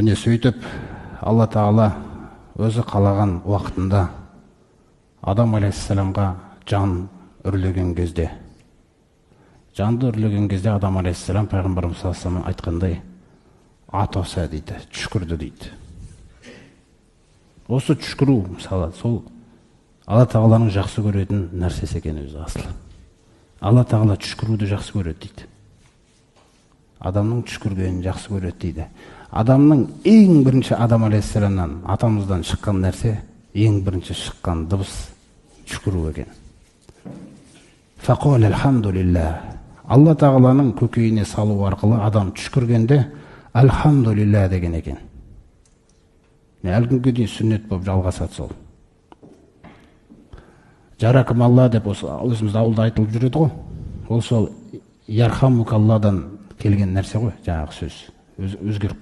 Міне сөйтіп Алла Тағала өзі қалаған уақытында Адам алейхиссаламға жан үрлеген кезде, жанды үрлеген кезде Адам алейхиссалам пайғамбарымыз саллаллаху алейхи вассалам айтқандай, атоса дейді, түшкірді дейді. Осы түшкіру, мысалы, сол Алла Тағаланың жақсы көретін нәрсесі екен өзі асылы. Алла Тағала түшкіруді жақсы көреді дейді. Адамның түшкіргенін жақсы көреді дейді. Адамның ең бірінші Адам алейхиссаламнан, атамыздан шыққан нәрсе, ең бірінші шыққан дыбыс түшкіру екен. Фақол алхамдулилlah. Алла Тағаланың көкейіне салу арқылы адам түшкіргенде алхамдулилlah деген екен. Әлі күнге дейін сүннет болып жалғасады сол. Жаракым Алла деп өзімізді ауылда айтылып жүреді ғой. Ол сол ярхамук Алладан келген нәрсе ғой, жаңағы сөз. Өзгеріп